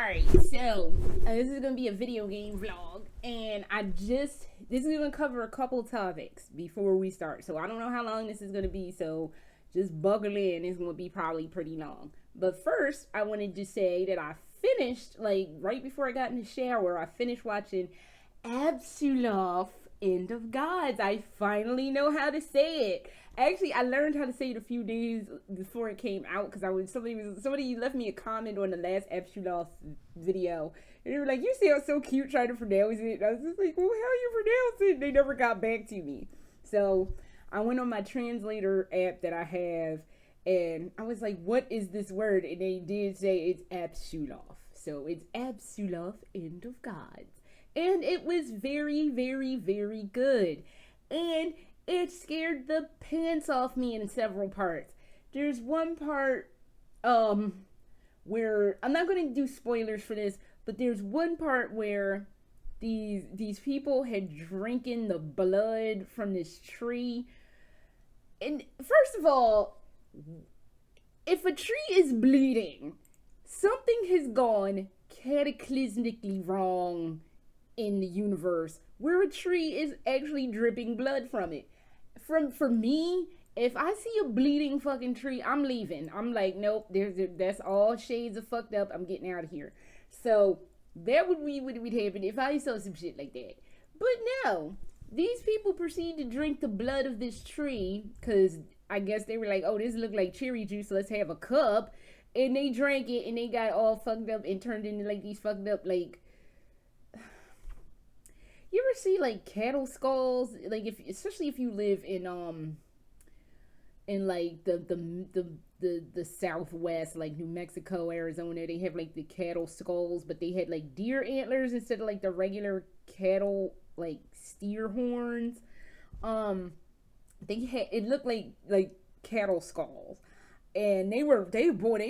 Alright, so this is gonna be a video game vlog, and this is gonna cover a couple topics before we start. So I don't know how long this is gonna be, so just buckle in. It's gonna be probably pretty long. But first, I wanted to say that I finished, like, right before I got in the shower, I finished watching Apsulov, End of Gods. I finally know how to say it. Actually, I learned how to say it a few days before it came out because somebody left me a comment on the last Apsulov video, and they were like, "You sound so cute trying to pronounce it." And I was just like, "Well, how you pronounce it?" And they never got back to me, so I went on my translator app that I have, and I was like, "What is this word?" And they did say it's Apsulov, so it's Apsulov, End of Gods, and it was very, very, very good, and it scared the pants off me in several parts. There's one part where I'm not going to do spoilers for this, but there's one part where these people had drinking the blood from this tree. And first of all, if a tree is bleeding, something has gone cataclysmically wrong in the universe where a tree is actually dripping blood from it. For me, if I see a bleeding fucking tree, I'm leaving. I'm like, nope, that's all shades of fucked up. I'm getting out of here. So that would be what would happen if I saw some shit like that. But no, these people proceed to drink the blood of this tree because I guess they were like, oh, this look like cherry juice, so let's have a cup. And they drank it and they got all fucked up and turned into like these fucked up, like, you ever see like cattle skulls? Like, especially if you live in like the Southwest, like New Mexico, Arizona, they have like the cattle skulls, but they had like deer antlers instead of like the regular cattle like steer horns. It looked like cattle skulls. And they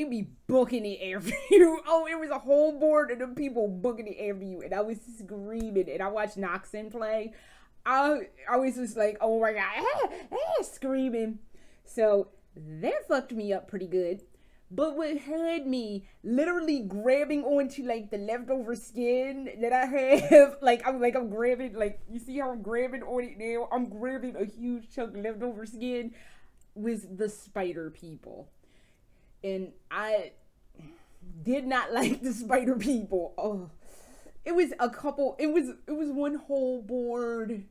be booking it after you. Oh, it was a whole board of them people booking it after you. And I was screaming. And I watched Noxon play. I was just like, oh my God, screaming. So that fucked me up pretty good. But what had me literally grabbing onto like the leftover skin that I have, I'm grabbing, like, you see how I'm grabbing on it now? I'm grabbing a huge chunk of leftover skin, was the spider people. And I did not like the spider people. Oh, it was one whole board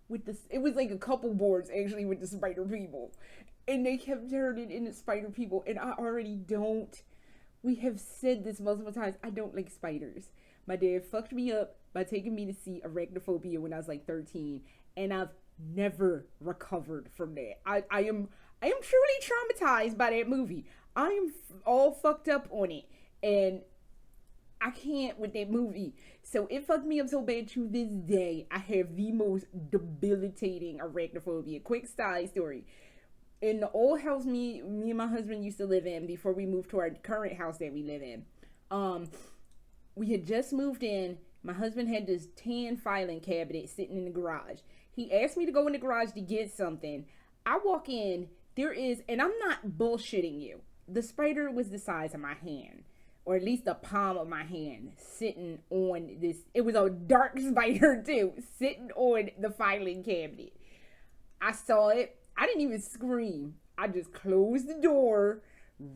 with this. It was like a couple boards actually with the spider people. And they kept turning into spider people. And I already don't. We have said this multiple times. I don't like spiders. My dad fucked me up by taking me to see Arachnophobia when I was like 13. And I've never recovered from that. I am truly traumatized by that movie. I am all fucked up on it. And I can't with that movie. So it fucked me up so bad to this day. I have the most debilitating arachnophobia. Quick side story. In the old house me and my husband used to live in before we moved to our current house that we live in, we had just moved in. My husband had this tan filing cabinet sitting in the garage. He asked me to go in the garage to get something. I walk in, there is, and I'm not bullshitting you, the spider was the size of my hand, or at least the palm of my hand, sitting on this. It was a dark spider too, sitting on the filing cabinet. I saw it. I didn't even scream. I just closed the door,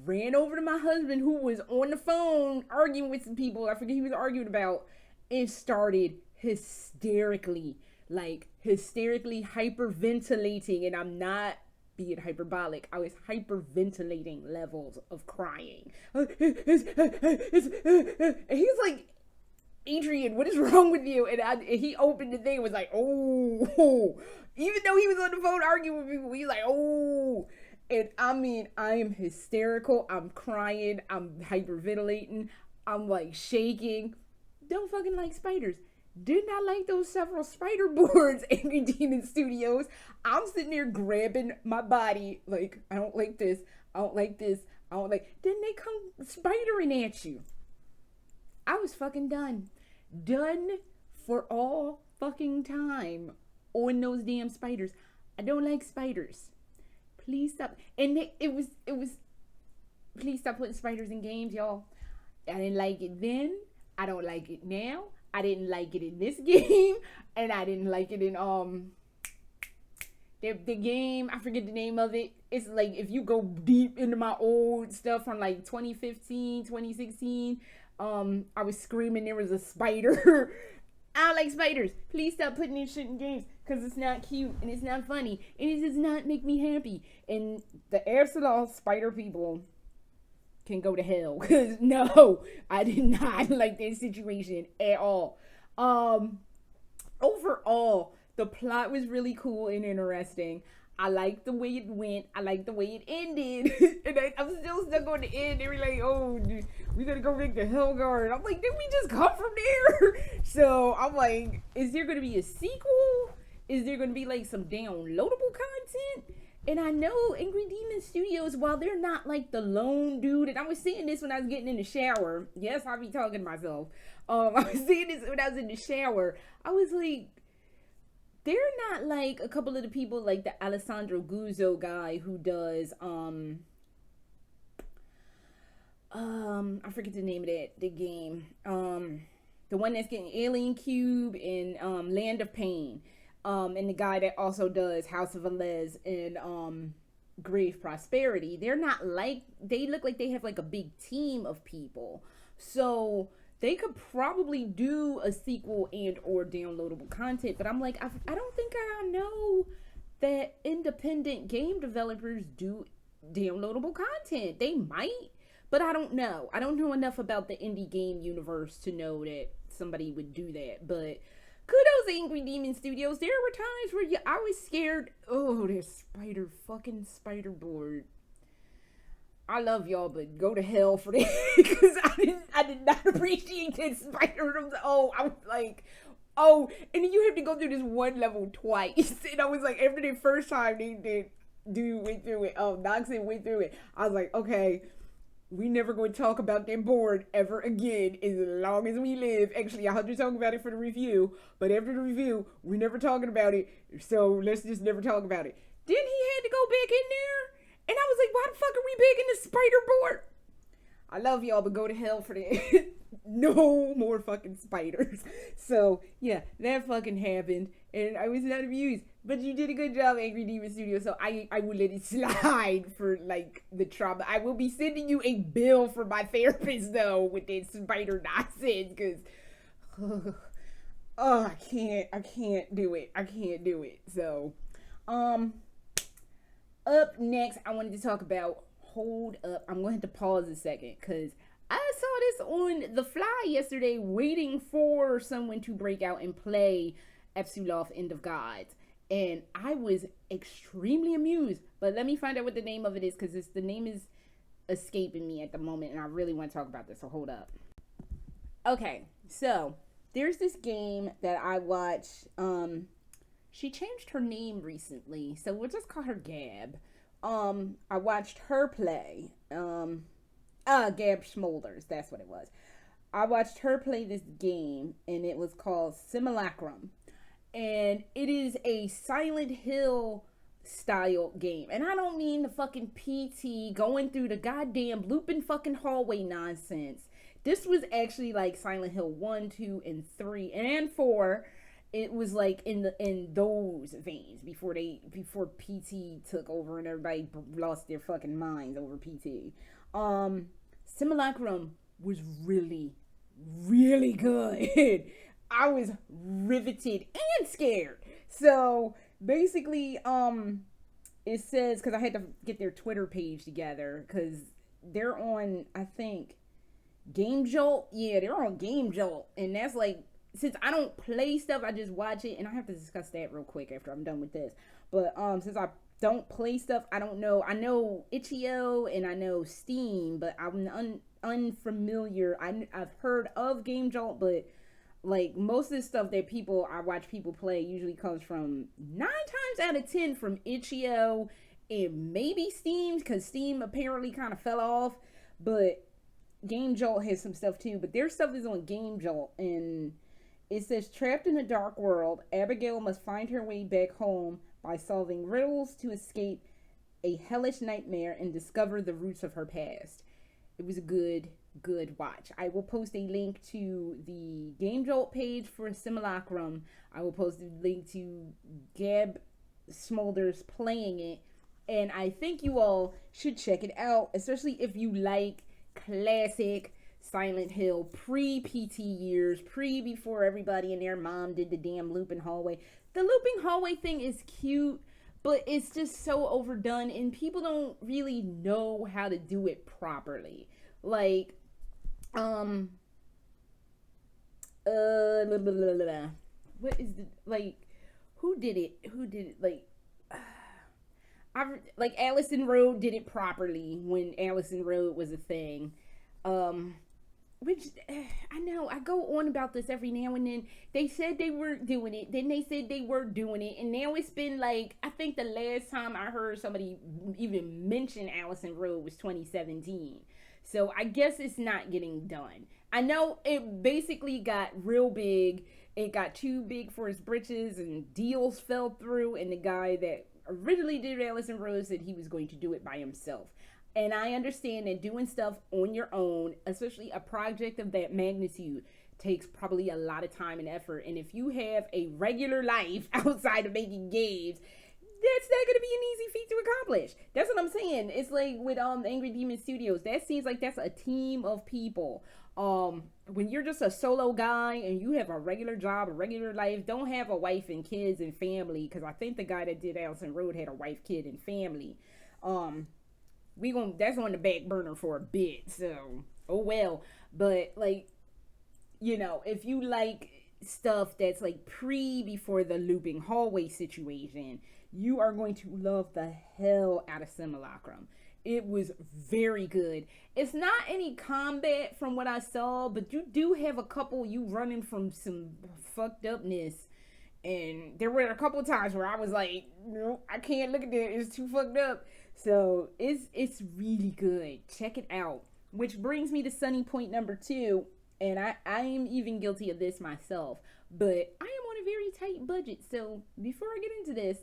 ran over to my husband who was on the phone arguing with some people. I forget he was arguing about, and started hysterically hyperventilating. And I'm not being hyperbolic. I was hyperventilating levels of crying. And he's like, Adrian, what is wrong with you? And he opened the thing and was like, oh, even though he was on the phone arguing with people, he's like, oh. And I mean, I am hysterical. I'm crying. I'm hyperventilating. I'm like shaking. Don't fucking like spiders. Did not like those several spider boards in Demon Studios. I'm sitting there grabbing my body like, I don't like this. I don't like this. I don't like. Then they come spidering at you. I was fucking done. Done for all fucking time on those damn spiders. I don't like spiders. Please stop. And it was please stop putting spiders in games, y'all. I didn't like it then. I don't like it now. I didn't like it in this game, and I didn't like it in the game. I forget the name of it. It's like if you go deep into my old stuff from like 2015, 2016, I was screaming there was a spider. I don't like spiders. Please stop putting this shit in games because it's not cute and it's not funny and it does not make me happy. And the Apsulov spider people can go to hell because no, I did not like that situation at all. Overall, the plot was really cool and interesting. I liked the way it went. I liked the way it ended. And I'm still stuck on the end. They were like, oh, we gotta go back to Helgard. I'm like, didn't we just come from there? So I'm like, is there gonna be a sequel? Is there gonna be like some downloadable content? And I know Angry Demon Studios, while they're not like the lone dude, and I was seeing this when I was getting in the shower. Yes, I be talking to myself. I was seeing this when I was in the shower. I was like, they're not like a couple of the people like the Alessandro Guzzo guy who does I forget the name of the game. The one that's getting Alien Cube and Land of Pain. And the guy that also does House of Velez and Grave Prosperity. They're not like, they look like they have like a big team of people. So they could probably do a sequel and or downloadable content. But I'm like, I don't think I know that independent game developers do downloadable content. They might, but I don't know. I don't know enough about the indie game universe to know that somebody would do that. But kudos Angry Demon Studios. There were times where I was scared. Oh, this fucking spider board. I love y'all, but go to hell for that. Because I did not appreciate that spider. Oh, I was like, oh, and then you have to go through this one level twice. And I was like, after the first time dude went through it, Noxon went through it, I was like, okay, we never going to talk about that board ever again as long as we live. Actually, I had to talk about it for the review, but after the review, we're never talking about it, so let's just never talk about it. Then he had to go back in there, and I was like, why the fuck are we back in the spider board? I love y'all, but go to hell for that. No more fucking spiders. So, yeah, that fucking happened, and I was not amused. But you did a good job, Angry Demon Studio, so I will let it slide for, like, the trauma. I will be sending you a bill for my therapist, though, with that spider nonsense, because, oh, I can't do it. I can't do it. So, up next, I wanted to talk about, hold up, I'm going to have to pause a second, because I saw this on the fly yesterday, waiting for someone to break out and play Apsulov End of Gods. And I was extremely amused. But let me find out what the name of it is, because the name is escaping me at the moment, and I really want to talk about this, so hold up. Okay, so there's this game that I watched. She changed her name recently, so we'll just call her Gab. I watched her play. Gab Schmolders, that's what it was. I watched her play this game, and it was called Simulacrum. And it is a Silent Hill style game. And I don't mean the fucking PT going through the goddamn looping fucking hallway nonsense. This was actually like Silent Hill 1, 2, and 3, and 4. It was like in those veins before PT took over and everybody lost their fucking minds over PT. Simulacrum was really, really good. I was riveted and scared. So basically, it says, because I had to get their Twitter page together, because they're on, I think, Game Jolt. Yeah, they're on Game Jolt, and that's like, since I don't play stuff, I just watch it, and I have to discuss that real quick after I'm done with this. But since I don't play stuff, I don't know. I know itch.io and I know Steam, but I'm unfamiliar. I've heard of Game Jolt, but like most of the stuff that I watch people play usually comes from 9 times out of 10 from itch.io and maybe Steam, because Steam apparently kind of fell off. But Game Jolt has some stuff too. But their stuff is on Game Jolt, and it says, trapped in a dark world, Abigail must find her way back home by solving riddles to escape a hellish nightmare and discover the roots of her past. It was a good good watch. I will post a link to the Game Jolt page for Simulacrum. I will post a link to Gab Smolders playing it. And I think you all should check it out, especially if you like classic Silent Hill pre-PT years, before everybody and their mom did the damn looping hallway. The looping hallway thing is cute, but it's just so overdone, and people don't really know how to do it properly. Like, what is the, like, who did it? Like, like Allison Road did it properly when Allison Road was a thing. Which, I know, I go on about this every now and then. They said they weren't doing it, then they said they were doing it, and now it's been like, I think the last time I heard somebody even mention Allison Road was 2017. So I guess it's not getting done. I know it basically got real big. It got too big for his britches, and deals fell through, and the guy that originally did Allison Road said he was going to do it by himself. And I understand that doing stuff on your own, especially a project of that magnitude, takes probably a lot of time and effort. And if you have a regular life outside of making games, that's not going to be an easy feat to accomplish. That's what I'm saying. It's like with Angry Demon Studios. That seems like that's a team of people. When you're just a solo guy and you have a regular job, a regular life, don't have a wife and kids and family, because I think the guy that did Allison Road had a wife, kid, and family. That's on the back burner for a bit, so oh well. But like, you know, if you like stuff that's like before the looping hallway situation, you are going to love the hell out of Simulacrum. It was very good. It's not any combat from what I saw, but you do have a couple you running from some fucked upness. And there were a couple of times where I was like, no, I can't look at that. It's too fucked up. So it's really good. Check it out. Which brings me to Sunny point number 2. And I am even guilty of this myself. But I am on a very tight budget. So before I get into this,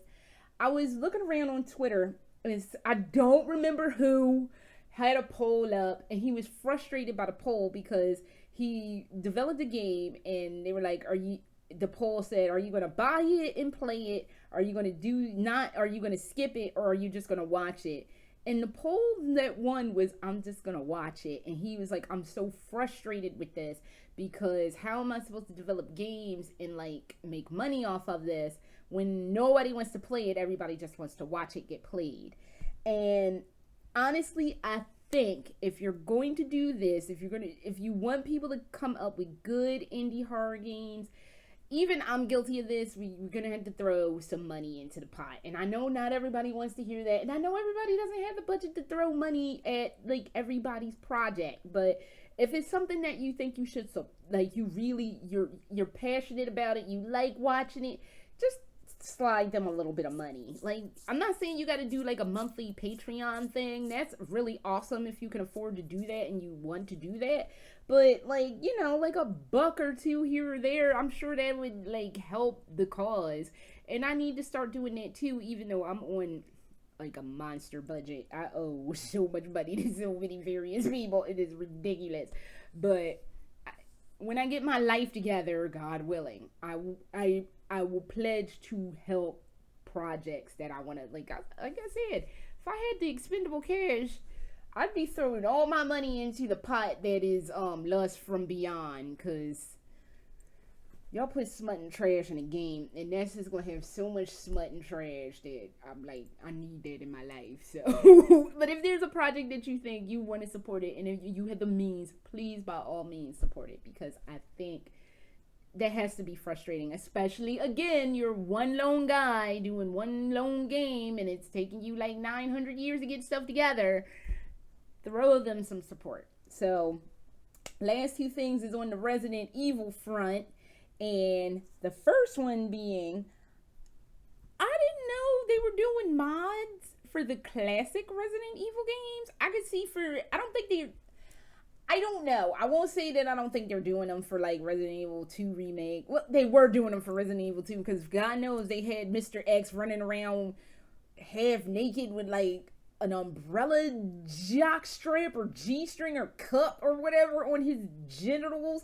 I was looking around on Twitter. And I don't remember who had a poll up. And he was frustrated by the poll because he developed a game. And they were like, the poll said, are you going to buy it and play it? Are you going to skip it? Or are you just going to watch it? And the poll that won was, I'm just going to watch it. And he was like, I'm so frustrated with this because how am I supposed to develop games and like make money off of this when nobody wants to play it? Everybody just wants to watch it get played. And honestly, I think if you're going to do this, if you want people to come up with good indie horror games, even I'm guilty of this, we're going to have to throw some money into the pot. And I know not everybody wants to hear that. And I know everybody doesn't have the budget to throw money at, like, everybody's project. But if it's something that you think you should, like, you're passionate about it, you like watching it, just slide them a little bit of money. Like, I'm not saying you got to do, like, a monthly Patreon thing. That's really awesome if you can afford to do that and you want to do that. But, like, you know, like a $1 or $2 here or there, I'm sure that would, like, help the cause. And I need to start doing that, too, even though I'm on, like, a monster budget. I owe so much money to so many various people. It is ridiculous. But when I get my life together, God willing, I will pledge to help projects that I want to, like I said, if I had the expendable cash, I'd be throwing all my money into the pot that is Lust from Beyond, because y'all put smut and trash in a game, and that's just going to have so much smut and trash that I'm like, I need that in my life. So, but if there's a project that you think you want to support it, and if you have the means, please, by all means, support it, because I think that has to be frustrating, especially, again, you're one lone guy doing one lone game, and it's taking you like 900 years to get stuff together. Throw them some support. So, last 2 things is on the Resident Evil front, and the first one being, I didn't know they were doing mods for the classic Resident Evil games. I could see I don't know. I won't say that I don't think they're doing them for, like, Resident Evil 2 remake. Well, they were doing them for Resident Evil 2, because God knows they had Mr. X running around half naked with, like, an umbrella jock strap or G-string or cup or whatever on his genitals.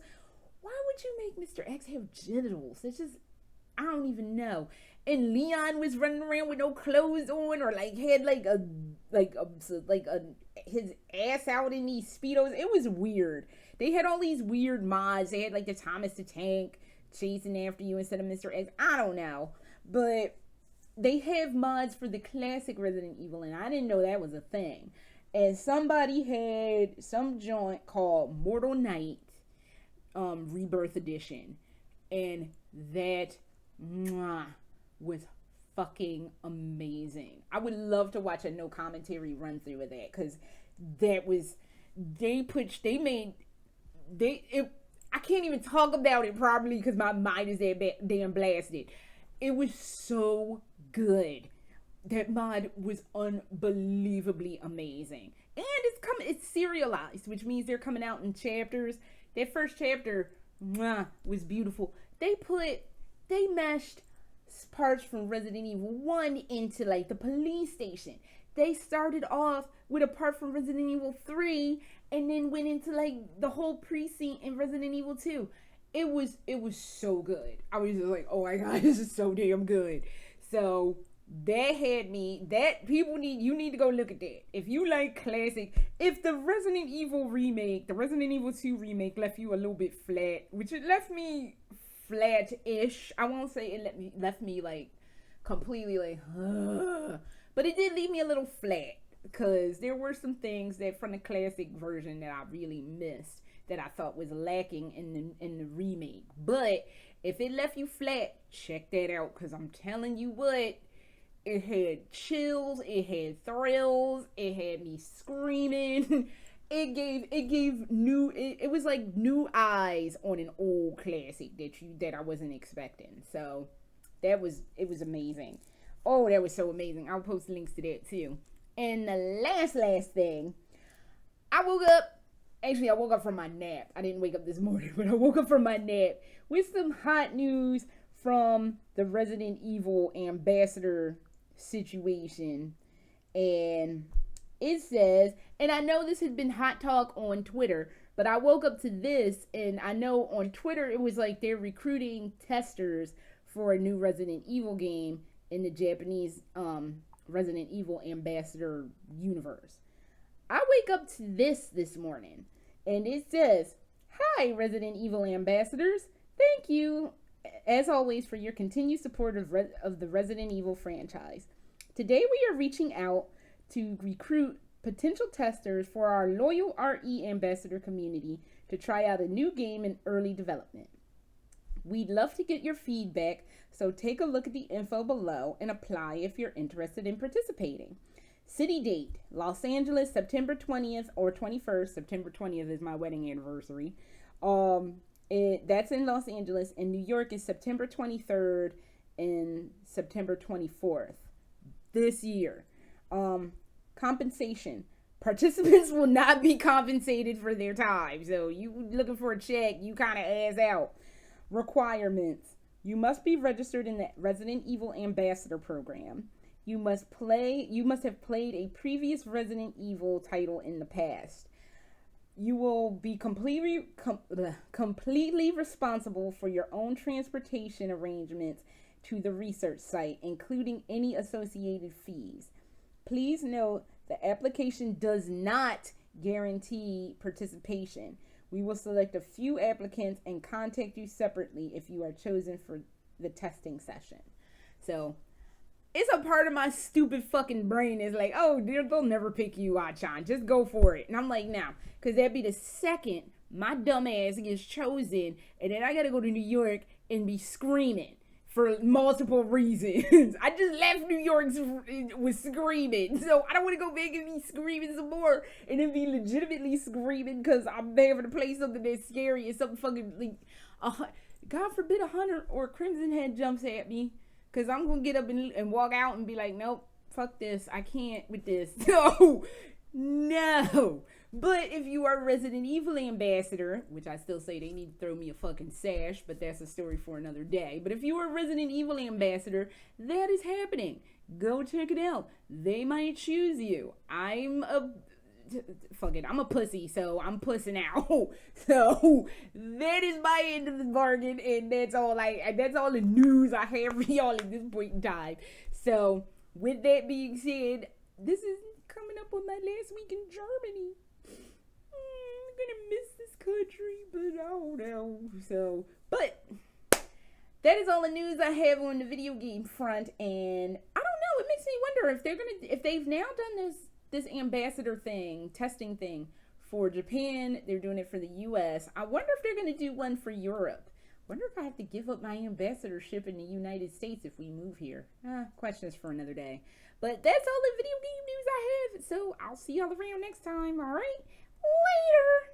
Why would you make Mr. X have genitals? It's just, I don't even know. And Leon was running around with no clothes on, or like had like his ass out in these Speedos. It was weird. They had all these weird mods. They had like the Thomas the Tank chasing after you instead of Mr. X. I don't know. But they have mods for the classic Resident Evil, and I didn't know that was a thing. And somebody had some joint called Mortal Night Rebirth Edition. And that was fucking amazing. I would love to watch a no commentary run through of that, because that was, I can't even talk about it properly because my mind is that damn blasted. It was so good. That mod was unbelievably amazing. And it's serialized, which means they're coming out in chapters. That first chapter was beautiful. They meshed parts from Resident Evil 1 into like the police station. They started off with a part from Resident Evil 3 and then went into like the whole precinct in Resident Evil 2. It was so good. I was just like, oh my god, this is so damn good. So that had me, you need to go look at that. If you like classic, if the Resident Evil remake, the Resident Evil 2 remake left you a little bit flat, which it left me flat-ish. I won't say it left me like completely like, but it did leave me a little flat, because there were some things that from the classic version that I really missed, that I thought was lacking in the remake. But if it left you flat, check that out, because I'm telling you what, it had chills, it had thrills, it had me screaming. It was like new eyes on an old classic that I wasn't expecting. So it was amazing. Oh, that was so amazing. I'll post links to that too. And the last thing, I woke up from my nap. I didn't wake up this morning, but I woke up from my nap with some hot news from the Resident Evil ambassador situation. And it says, and I know this had been hot talk on Twitter, but I woke up to this, and I know on Twitter it was like they're recruiting testers for a new Resident Evil game in the Japanese Resident Evil ambassador universe. I wake up to this morning, and it says, "Hi, Resident Evil ambassadors. Thank you, as always, for your continued support of the Resident Evil franchise. Today we are reaching out to recruit potential testers for our loyal RE ambassador community to try out a new game in early development. We'd love to get your feedback, so take a look at the info below and apply if you're interested in participating. City date, Los Angeles, September 20th or 21st. September 20th is my wedding anniversary. That's in Los Angeles, and New York is September 23rd and September 24th this year. Compensation. Participants will not be compensated for their time. So you looking for a check, you kind of ass out. Requirements. You must be registered in the Resident Evil Ambassador program. You must have played a previous Resident Evil title in the past. You will be completely responsible for your own transportation arrangements to the research site, including any associated fees. Please note, the application does not guarantee participation. We will select a few applicants and contact you separately if you are chosen for the testing session." So, it's a part of my stupid fucking brain is like, oh, they'll never pick you, Achan. Just go for it. And I'm like, nah, because that'd be the second my dumb ass gets chosen, and then I gotta go to New York and be screaming for multiple reasons. I just left New York with screaming, so I don't want to go back and be screaming some more, and then be legitimately screaming because I'm having to play something that's scary and something fucking like, God forbid a hunter or a Crimson Head jumps at me, because I'm gonna get up and walk out and be like, nope, fuck this, I can't with this. No. But if you are a Resident Evil ambassador, which I still say they need to throw me a fucking sash, but that's a story for another day. But if you are a Resident Evil ambassador, that is happening. Go check it out. They might choose you. Fuck it, I'm a pussy, so I'm pussing out. So that is my end of the bargain, and that's all the news I have for y'all at this point in time. So with that being said, this is coming up on my last week in Germany. I'm gonna miss this country, but I don't know. So, but that is all the news I have on the video game front, and I don't know. It makes me wonder if they've now done this ambassador thing, testing thing for Japan. They're doing it for the U.S. I wonder if they're gonna do one for Europe. Wonder if I have to give up my ambassadorship in the United States if we move here. Questions for another day. But that's all the video game news I have. So I'll see y'all around next time. All right, later.